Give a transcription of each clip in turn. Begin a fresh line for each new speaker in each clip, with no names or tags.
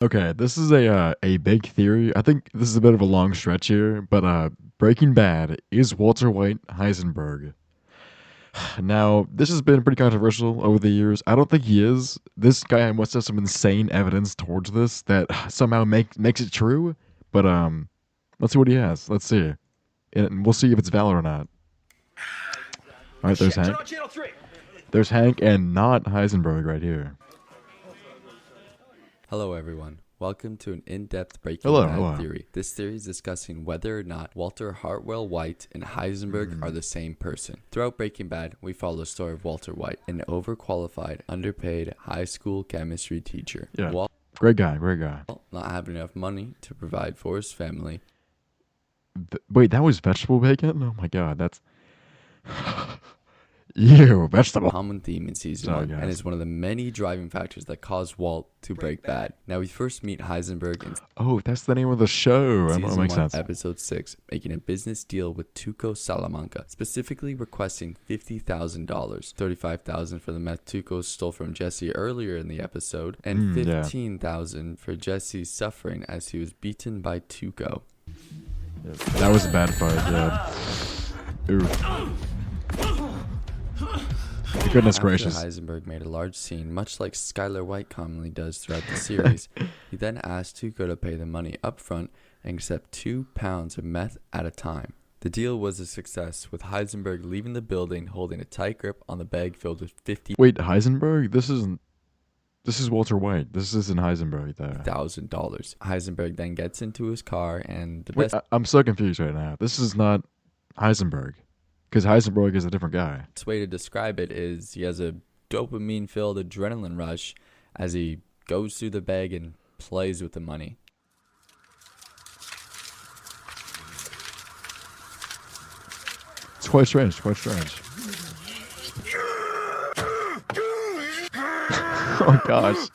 Okay, this is a big theory. I think this is a bit of a long stretch here, but Breaking Bad is Walter White Heisenberg. Now, this has been pretty controversial over the years. I don't think he is. This guy must have some insane evidence towards this that somehow makes it true. But let's see what he has. Let's see, and we'll see if it's valid or not. All right, there's Hank. There's Hank and not Heisenberg right here.
Hello everyone. Welcome to an in-depth Breaking
Hello,
Bad
hello.
theory. This theory is discussing whether or not Walter Hartwell White and Heisenberg are the same person. Throughout Breaking Bad, we follow the story of Walter White, an overqualified, underpaid high school chemistry teacher.
Yeah,
Walt,
great guy, great guy.
not having enough money to provide for his family.
Wait, that was vegetable bacon? Oh my god, that's ew, vegetable.
Common theme in season
Sorry,
1
guys.
and is one of the many driving factors that caused Walt to break bad. Now we first meet Heisenberg in
Oh, that's the name of the show. That
Season
makes
1,
sense.
Episode 6, making a business deal with Tuco Salamanca, specifically requesting $50,000, $35,000 for the meth Tuco stole from Jesse earlier in the episode, and
Yeah.
$15,000 for Jesse's suffering as he was beaten by Tuco.
That was a bad fight, yeah. Ooh. Goodness
After
gracious.
Heisenberg made a large scene, much like Skylar White commonly does throughout the series. He then asked Tuco to pay the money up front and accept 2 pounds of meth at a time. The deal was a success, with Heisenberg leaving the building holding a tight grip on the bag filled with
Wait, Heisenberg? This is Walter White. This isn't Heisenberg though.
$50,000. Heisenberg then gets into his car and the
Wait,
best
I'm so confused right now. This is not Heisenberg. Because Heisenberg is a different guy.
way to describe it is he has a dopamine-filled adrenaline rush as he goes through the bag and plays with the money.
It's quite strange, quite strange. Oh gosh.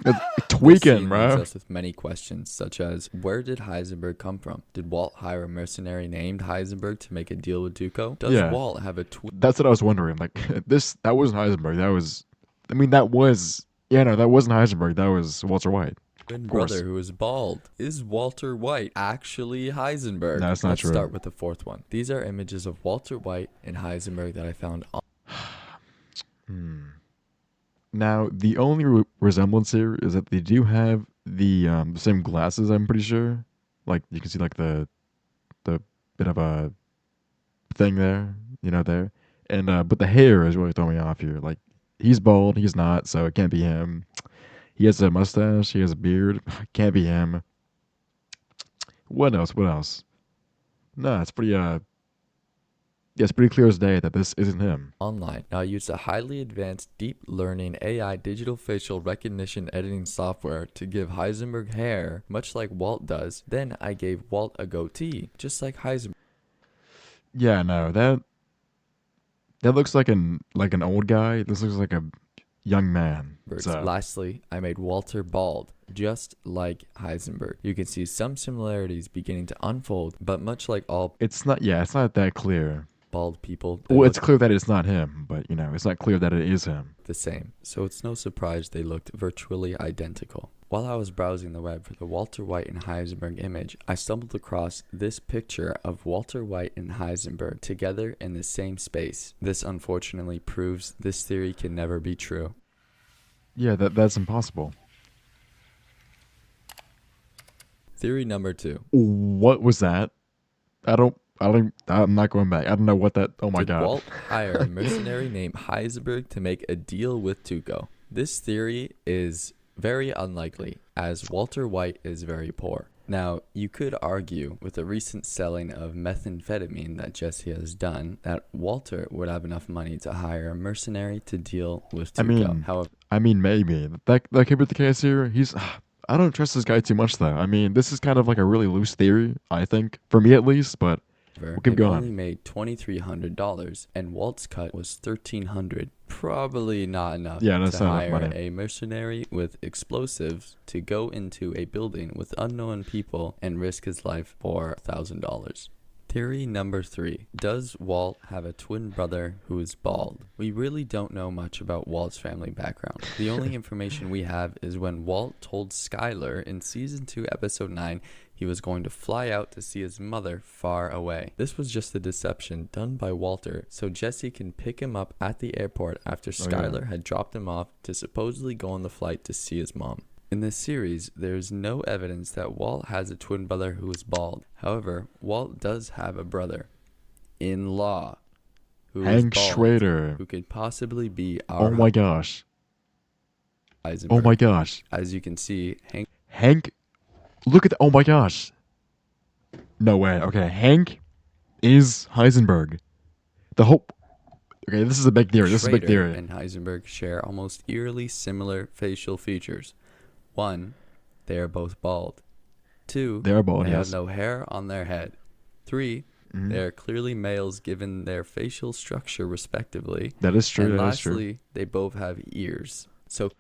It's
This
tweaking,
scene
bro.
leaves us with many questions, such as where did Heisenberg come from? Did Walt hire a mercenary named Heisenberg to make a deal with Tuco? Does
Yeah.
Walt have a
That's what I was wondering. Like that wasn't Heisenberg. That wasn't Heisenberg. That was Walter White.
twin
course.
brother who is bald? Is Walter White actually Heisenberg?
No, that's not
Let's
true.
start with the fourth one. These are images of Walter White and Heisenberg that I found on.
Now, the only resemblance here is that they do have the same glasses. I'm pretty sure. Like you can see, like the bit of a thing there, there, and but the hair is really throwing me off here. Like he's bald, he's not, so it can't be him. He has a mustache, he has a beard, can't be him. What else? What else? No, it's pretty it's pretty clear as day that this isn't him.
Online. Now I used a highly advanced deep learning AI digital facial recognition editing software to give Heisenberg hair, much like Walt does. Then I gave Walt a goatee, just like Heisenberg.
Yeah, no, that looks like an old guy. This looks like a young man. So,
Lastly, I made Walter bald, just like Heisenberg. You can see some similarities beginning to unfold, but much like all
it's not that clear.
bald people, they
Well,
look
it's clear that it's not him, but it's not clear that it is him.
the same, so it's no surprise they looked virtually identical. While I was browsing the web for the Walter White and Heisenberg image, I stumbled across this picture of Walter White and Heisenberg together in the same space. This unfortunately proves this theory can never be true.
Yeah, that's impossible.
Theory number 2.
What was that? I'm not going back. I don't know what that. Oh my
Did
god.
Walt hire a mercenary named Heisenberg to make a deal with Tuco? This theory is very unlikely, as Walter White is very poor. Now, you could argue with the recent selling of methamphetamine that Jesse has done that Walter would have enough money to hire a mercenary to deal with Tuco. However,
Maybe that could be the case here. I don't trust this guy too much though. This is kind of like a really loose theory, I think, for me at least. But we'll keep
it
going.
only made $2,300, and Walt's cut was $1,300. Probably not enough
that's
to
not enough
hire
money.
a mercenary with explosives to go into a building with unknown people and risk his life for $1,000. Theory number 3. Does Walt have a twin brother who is bald? We really don't know much about Walt's family background. The only information we have is when Walt told Skylar in Season 2, Episode 9 he was going to fly out to see his mother far away. This was just a deception done by Walter so Jesse can pick him up at the airport after Skylar had dropped him off to supposedly go on the flight to see his mom. In this series, there is no evidence that Walt has a twin brother who is bald. However, Walt does have a brother-in-law who is
Hank
bald,
Schrader.
who could possibly be our
Oh my gosh.
Heisenberg.
Oh my gosh.
As you can see,
Hank, look at the, oh my gosh. No way. Okay, Hank is Heisenberg. The whole, okay, this is a big theory. This is a big
Schrader
theory.
and Heisenberg share almost eerily similar facial features. 1, they are both bald. 2,
They are bald,
they
yes.
have no hair on their head. 3, they are clearly males given their facial structure respectively.
That is true.
And
That is true.
lastly, they both have ears. So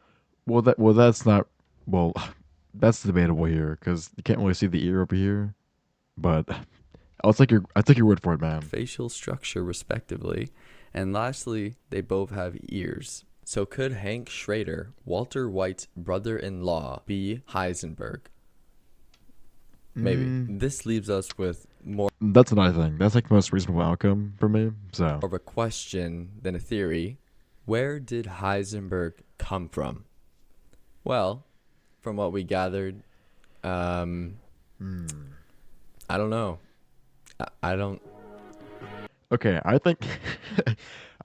That's not, well, that's debatable here because you can't really see the ear over here. But I'll take your word for it, man.
facial structure respectively. And lastly, they both have ears. So could Hank Schrader, Walter White's brother-in-law, be Heisenberg? Maybe. This leaves us with more
That's what I think. That's like the most reasonable outcome for me. So
of a question than a theory. Where did Heisenberg come from? Well, from what we gathered, I don't know. I don't.
okay, I think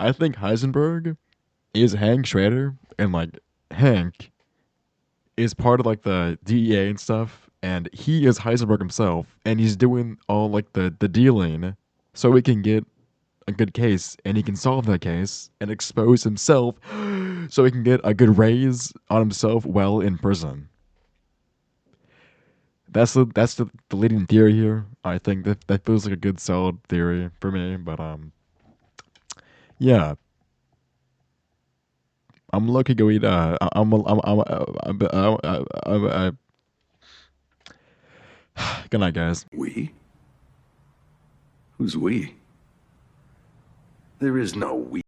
I think Heisenberg is Hank Schrader, and like Hank is part of like the DEA and stuff, and he is Heisenberg himself, and he's doing all like the dealing so we can get a good case, and he can solve that case and expose himself so he can get a good raise on himself while in prison. That's the leading theory here. I think that feels like a good solid theory for me, but yeah. I'm lucky go eat. Good night, guys.
We? Who's we? There is no we.